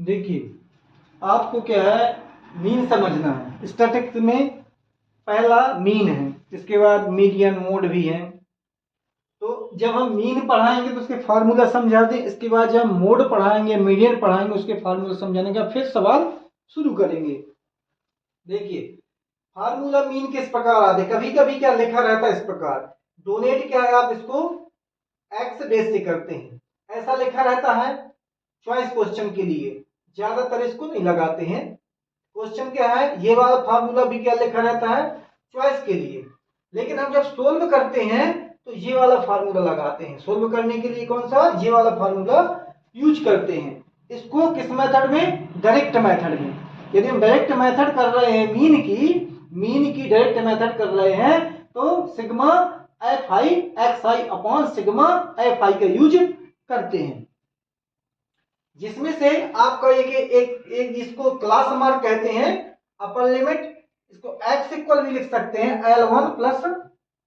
देखिए, आपको क्या है, मीन समझना है। स्टैटिक्स में पहला मीन है, इसके बाद मीडियन, मोड भी है। तो जब हम मीन पढ़ाएंगे तो उसके फार्मूला समझा दें, इसके बाद जब हम मोड पढ़ाएंगे, मीडियन पढ़ाएंगे, उसके फार्मूला समझाने का फिर सवाल शुरू करेंगे। देखिए, फार्मूला मीन किस प्रकार आते, कभी कभी क्या लिखा रहता है इस प्रकार, डोनेट क्या है, आप इसको एक्स बेस से करते हैं, ऐसा लिखा रहता है चॉइस क्वेश्चन के लिए, ज्यादातर इसको नहीं लगाते हैं। क्वेश्चन क्या है, ये वाला फार्मूला भी क्या लिखा रहता है, चॉइस के लिए। लेकिन हम जब सोल्व करते हैं तो ये वाला फार्मूला लगाते हैं, सोल्व करने के लिए कौन सा, ये वाला फार्मूला यूज करते हैं। इसको किस मेथड में, डायरेक्ट मेथड में। यदि हम डायरेक्ट मेथड कर रहे हैं, मीन की डायरेक्ट मेथड कर रहे हैं, तो sigma F I x I upon sigma F I का यूज करते हैं, जिसमें से आपका एक इसको क्लास मार्क कहते हैं, अपर लिमिट, इसको x इक्वल भी लिख सकते हैं L1 प्लस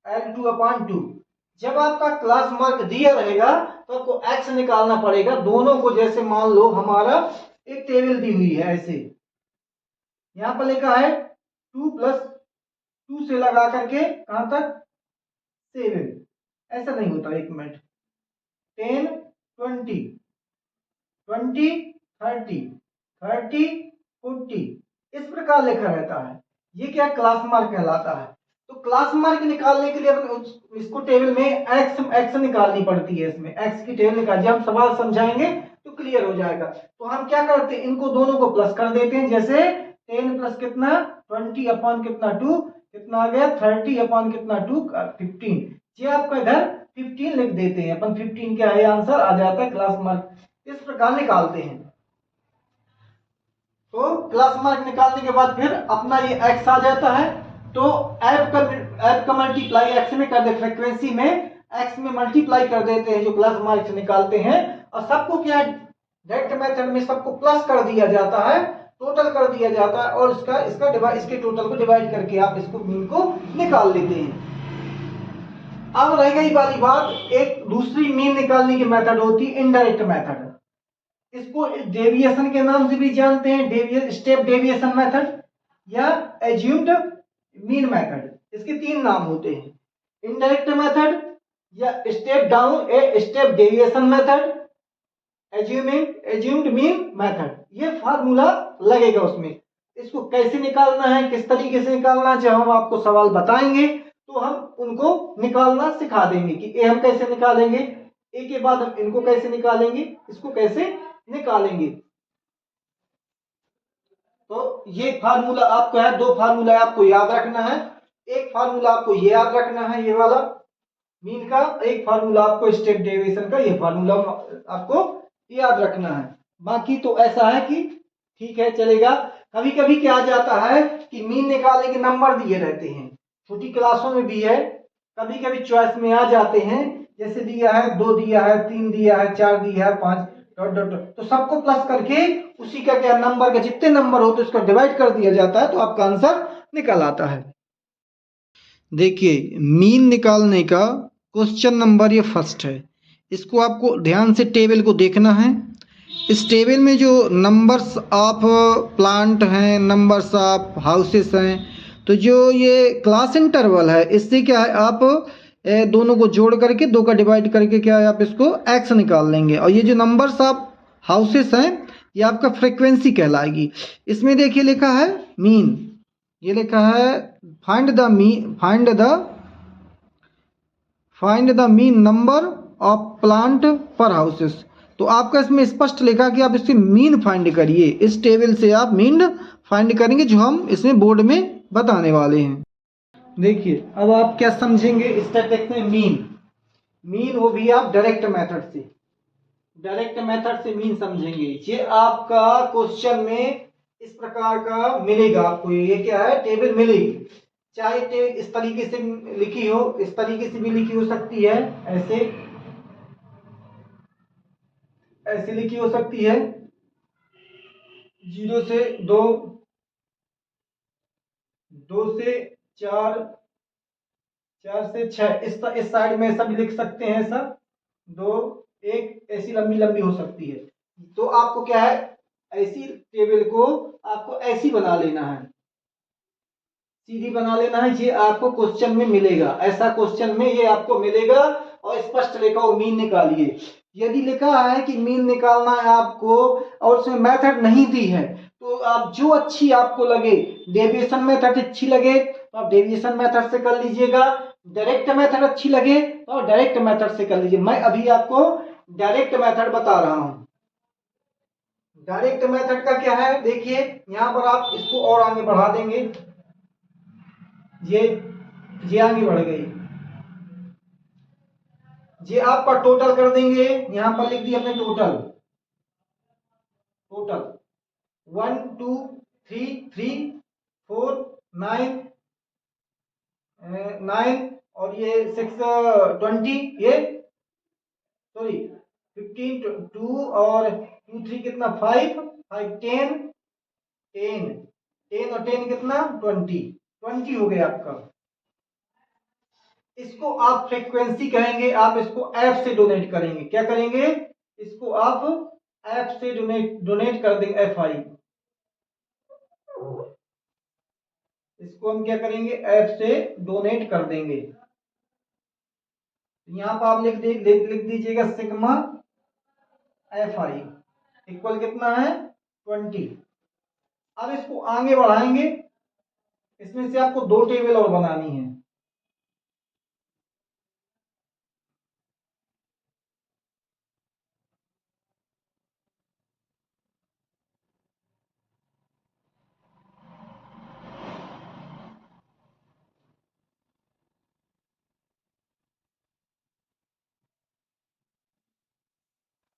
L2 अपॉन 2। जब आपका क्लास मार्क दिया रहेगा तो आपको x निकालना पड़ेगा दोनों को। जैसे मान लो हमारा एक टेबल दी हुई है, ऐसे यहां पर लिखा है 2 प्लस 2 से लगा करके कहां तक 7, ऐसा नहीं होता, एक मिनट, 10 20 20 30 30 40 इस प्रकार लिखा रहता है। ये क्या क्लास मार्क कहलाता है। तो क्लास मार्क निकालने के लिए अपन इसको टेबल में एक्स निकालनी पड़ती है, इसमें एक्स की टेबल निकाल, जब हम सवाल समझाएंगे तो क्लियर हो जाएगा। तो हम क्या करते हैं, इनको दोनों को प्लस कर देते हैं, जैसे 10 प्लस कितना 20 अपॉन कितना 2, कितना आ गया 30 अपॉन कितना 2 15। ये आपका इधर 15 लिख देते हैं अपन, 15 क्या है आंसर आ जाता है क्लास मार्क, इस प्रकार निकालते हैं। तो क्लास मार्क निकालने के बाद फिर अपना ये x आ जाता है, तो एफ का मल्टीप्लाई x में कर दे, फ्रीक्वेंसी में x में मल्टीप्लाई कर देते हैं जो क्लास मार्क से निकालते हैं, और सबको क्या डायरेक्ट मेथड में सबको प्लस कर दिया जाता है, टोटल कर दिया जाता है, और इसका डिवाइड, इसके टोटल को डिवाइड करके आप इसको मीन को निकाल लेते हैं। अब रह गई वाली बात, एक दूसरी मीन निकालने की मेथड होती है इनडायरेक्ट मेथड। इसको डेविएशन के नाम से भी जानते हैं, स्टेप डेविएशन मेथड या एज्यूम्ड मीन मेथड, इसके 3 नाम होते हैं, इनडायरेक्ट मेथड या step down step deviation method, assumed mean method. ये फार्मूला लगेगा उसमें, इसको कैसे निकालना है, किस तरीके से निकालना है, जब हम आपको सवाल बताएंगे तो हम उनको निकालना सिखा देंगे कि ये हम कैसे निकालेंगे, एक के बाद हम इनको कैसे निकालेंगे, इसको कैसे निकालेंगे। तो ये फार्मूला आपको है, 2 फार्मूला आपको याद रखना है। एक फार्मूला आपको ये याद रखना है, ये वाला मीन का, एक फार्मूला आपको स्टेप डेविएशन का, ये फार्मूला आपको याद रखना है। बाकी तो ऐसा है कि ठीक है, चलेगा। कभी कभी क्या आ जाता है कि मीन निकालने के नंबर दिए रहते हैं, छोटी क्लासों में भी है, कभी कभी चॉइस में आ जाते हैं, जैसे दिया है 2 दिया है, 3 दिया है, 4 दिया है, 5 डॉट डॉट डॉट, तो सबको प्लस करके उसी का क्या नंबर का जितने नंबर होते उसका डिवाइड कर दिया जाता है, तो आपका आंसर निकल आता है। देखिए, मीन निकालने का क्वेश्चन नंबर ये फर्स्ट है, इसको आपको ध्यान से टेबल को देखना है। इस टेबल में जो नंबर्स ऑफ प्लांट हैं, नंबर्स ऑफ हाउसेस हैं, तो जो ये क्लास इंटरवल है, इससे क्या है आप दोनों को जोड़ करके 2 का डिवाइड करके क्या है आप इसको x निकाल लेंगे, और ये जो नंबर्स ऑफ हाउसेस हैं ये आपका फ्रीक्वेंसी कहलाएगी। इसमें देखिए लिखा है मीन, ये लिखा है find the mean number of plant पर हाउसेस। तो आपका इसमें स्पष्ट लिखा कि आप इससे मीन फाइंड करिए, इस टेबल से आप मीन फाइंड करेंगे जो हम इसमें बोर्ड में बताने वाले हैं। देखिए, अब आप क्या समझेंगे स्टैटिस्टिक्स में मीन वो भी आप डायरेक्ट मेथड से मीन समझेंगे। ये आपका क्वेश्चन में इस प्रकार का मिलेगा आपको, ये क्या है टेबल मिलेगी, चाहे टेबल इस तरीके से लिखी हो, इस तरीके से भी लिखी हो सकती है, ऐसे लिखी हो सकती है, 0 से 2, 2 से 4, 4 से 6, इस साइड में ऐसा भी लिख सकते हैं, ऐसा 2 1 ऐसी लंबी लंबी हो सकती है। तो आपको क्या है ऐसी टेबल को आपको ऐसी बना लेना है, सीधी बना लेना है। ये आपको क्वेश्चन में मिलेगा, ऐसा क्वेश्चन में ये आपको मिलेगा। और स्पष्ट लिखा हो मीन निकालिए। यदि लिखा है कि मीन निकालना है आपको और उसमें मेथड नहीं दी है, तो आप जो अच्छी आपको लगे, डेविएशन मेथड अच्छी लगे तो आप डेविएशन मेथड से कर लीजिएगा, डायरेक्ट मेथड अच्छी लगे तो डायरेक्ट मेथड से कर लीजिए। मैं अभी आपको डायरेक्ट मेथड बता रहा हूं। डायरेक्ट मेथड का क्या है, देखिए यहां पर आप इसको और आगे बढ़ा देंगे, ये आगे बढ़ गई, ये आपका टोटल कर देंगे। यहां पर लिख दिया हमने टोटल, टोटल 1 2 3 3 4 9 9 और ये 6 20, ये सॉरी 15 2 और 2 3 कितना 5 5 10 10 10 और 10 कितना 20 हो गया आपका। इसको आप फ्रीक्वेंसी कहेंगे, आप इसको एफ से डोनेट करेंगे। क्या करेंगे, इसको आप एफ से डोनेट कर देंगे, एफ आई। इसको हम क्या करेंगे, एफ से डोनेट कर देंगे। यहां पर आप लिख दीजिएगा सिग्मा एफ आई इक्वल कितना है 20। अब इसको आगे बढ़ाएंगे, इसमें से आपको दो टेबल और बनानी है।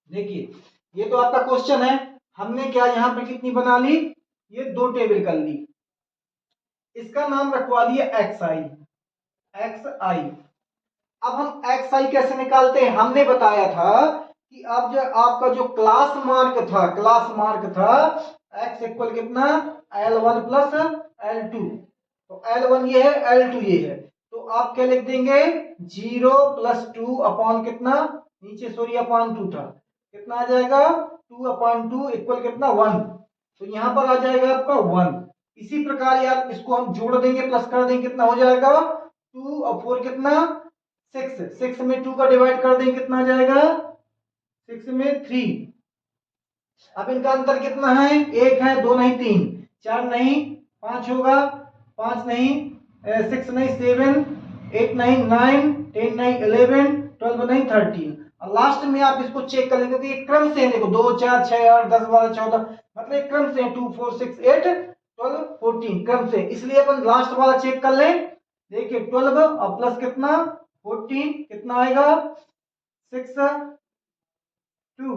देखिए ये तो आपका क्वेश्चन है, हमने क्या यहां पर कितनी बना ली, ये दो टेबल कर ली। इसका नाम रखवा दिया एक्स आई, एक्स आई। अब हम एक्स आई कैसे निकालते हैं, हमने बताया था कि अब जो आपका जो क्लास मार्क था एक्स इक्वल कितना L1 प्लस L2। तो L1 ये है, L2 ये है, तो आप क्या लिख देंगे 0 प्लस 2 अपॉन कितना, नीचे सॉरी अपॉन 2 था, कितना आ जाएगा 2 अपॉन 2 इक्वल कितना 1। तो यहां पर आ जाएगा आपका 1। इसी प्रकार यार इसको हम जोड़ देंगे, प्लस कर देंगे, कितना हो जाएगा 2 और 4 कितना 6, 6 में 2 का डिवाइड कर देंगे कितना आ जाएगा 6 में 3। अब इनका अंतर कितना है, एक है, दो नहीं तीन, चार नहीं पांच होगा, पांच नहीं 6 नहीं 7, 8 नहीं 9, 10 नहीं 11, 12 नहीं 13। और लास्ट में आप इसको चेक कर लेंगे, ये क्रम से है, देखो 2 4 6 8 10 12 14, मतलब एक क्रम से 2 4 6 8 12 14 क्रम से, इसलिए अपन लास्ट वाला चेक कर लें। देखिए 12 और प्लस कितना 14 कितना आएगा 6 2।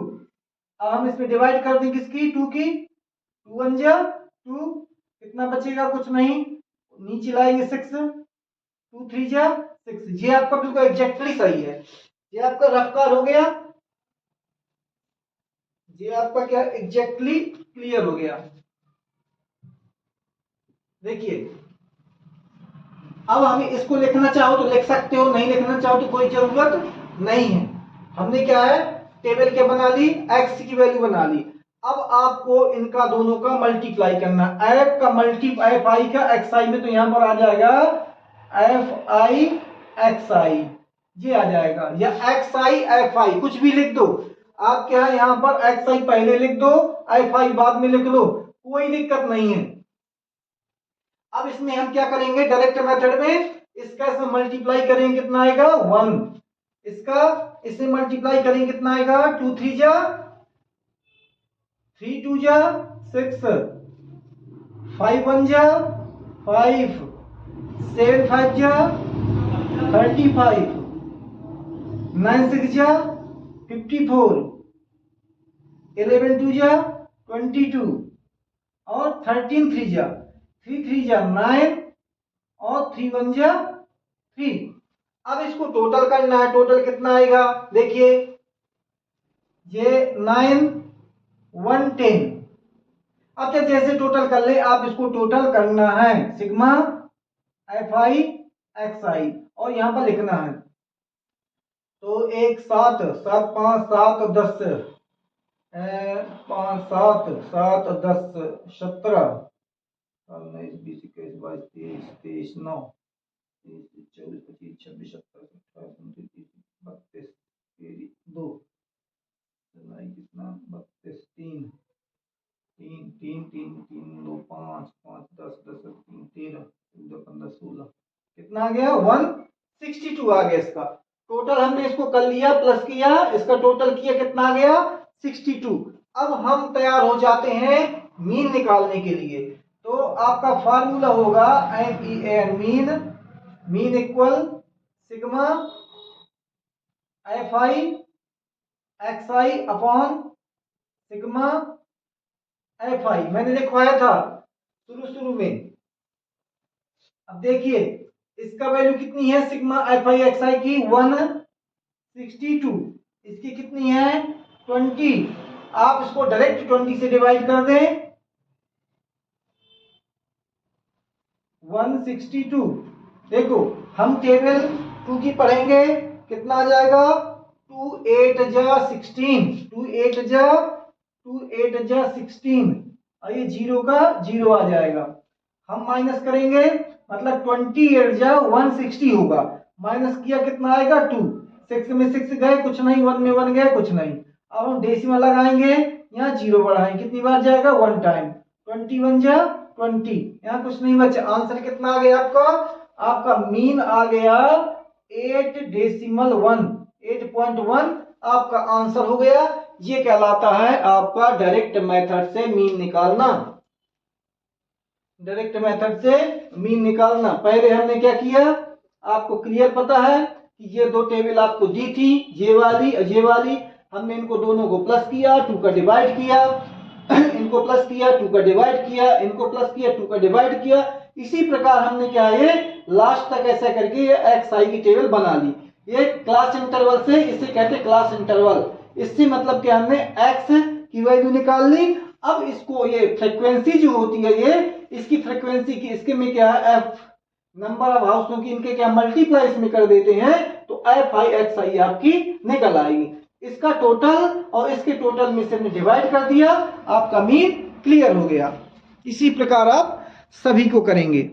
अब हम इसमें डिवाइड कर दें किसकी 2 की, 2 1 जा 2, कितना बचेगा कुछ नहीं, नीचे लाएंगे 6, 2 3 जा 6। ये आपका बिल्कुल एग्जैक्टली सही है, ये आपका रफ्तार हो गया, ये आपका क्या एग्जैक्टली क्लियर हो गया। देखिए अब हमें इसको लिखना चाहो तो लिख सकते हो, नहीं लिखना चाहो तो कोई जरूरत नहीं है। हमने क्या है टेबल क्या बना ली, एक्स की वैल्यू बना ली। अब आपको इनका दोनों का मल्टीप्लाई करना, एफ का मल्टीप्लाई एफ आई का एक्स आई में, तो यहां पर आ जाएगा एफ आई एक्स आई, ये आ जाएगा, या एक्स आई एफ आई कुछ भी लिख दो आप, क्या है यहां पर एक्स आई पहले लिख दो, एफ आई बाद में लिख लो, कोई दिक्कत नहीं है। अब इसमें हम क्या करेंगे डायरेक्ट मेथड में, इसका इसमें मल्टीप्लाई करेंगे कितना आएगा 1, इसका इसमें मल्टीप्लाई करेंगे कितना आएगा 2 3 जा 3 2 जा 6, 5 1 जा 5, 7 5 जा 35, 9 6 जा 54, 11 2 जा 22 और 13 3 जा 3 3 जा 9 और 3 1 जा 3। अब इसको टोटल करना है, टोटल कितना आएगा देखिए, ये 9 1 10। अब क्या जैसे टोटल कर ले आप, इसको टोटल करना है सिग्मा एफ आई एक्स आई और यहां पर लिखना है, तो 1 7 7 5 7 10 5 7 7 10 17 19 20 21 22 23 23 9 24 25 26 27 28 29 30 32 2 कितना 32 3 3 3 3 3 2 5 5 10 10 3 13 2 15 16 कितना आ गया 162 आ गया इसका टोटल। हमने इसको कर लिया प्लस किया, इसका टोटल किया, कितना आ गया 62। अब हम तैयार हो जाते हैं मीन निकालने के लिए। तो आपका फार्मूला होगा MEAN mean, mean equal sigma FI XI upon sigma FI, मैंने लिखवाया था शुरू में। अब देखिए इसका वैल्यू कितनी है सिग्मा FI XI की 162, इसकी कितनी है 20। आप इसको डायरेक्ट 20 से डिवाइड कर दें 162। देखो हम टेबल 2 की पढ़ेंगे, कितना आ जाएगा 2 8 जा 16, 2 8 जा 16 और ये 0 का 0 आ जाएगा। हम माइनस करेंगे मतलब 28 जा 160 होगा, माइनस किया कितना आएगा 2, 6 में 6 गए कुछ नहीं, 1 में 1 गए कुछ नहीं। अब हम डेसिमल लगाएंगे, यहाँ 0 बढ़ाएंगे, कितनी बार जाएगा 1 टाइम, 21 जा 20, यहाँ कुछ नहीं बचा। आंसर कितना आ गया आपका, आपका मीन आ गया 8.1, 8.1 आपका आंसर हो गया। ये कहलाता है आपका डायरेक्ट मेथड से मीन निकालना। डायरेक्ट मेथड से मीन निकालना। पहले हमने क्या किया, आपको क्लियर पता है कि ये दो टेबल आपको दी थी, ये वाली और ये वाली, हमने इनको दोनों को प्लस किया, 2 का डिवाइड किया, इनको प्लस किया, 2 का डिवाइड किया, इनको प्लस किया, 2 का डिवाइड किया। इसी प्रकार हमने क्या है लास्ट तक ऐसा करके ये XI की टेबल बना ली। ये क्लास इंटरवल से, इसे कहते हैं क्लास इंटरवल। इससे मतलब कि हमने x की वैल्यू निकाल ली। अब इसको ये फ्रीक्वेंसी जो होती है, ये इसकी फ्रीक्वेंसी की, इसके में क्या है f नंबर ऑफ हाउसों की, इनके क्या मल्टीप्लाई इसमें कर देते हैं तो FI XI आपकी निकल आएगी। इसका टोटल और इसके टोटल में से हमने डिवाइड कर दिया, आपका मीन क्लियर हो गया। इसी प्रकार आप सभी को करेंगे।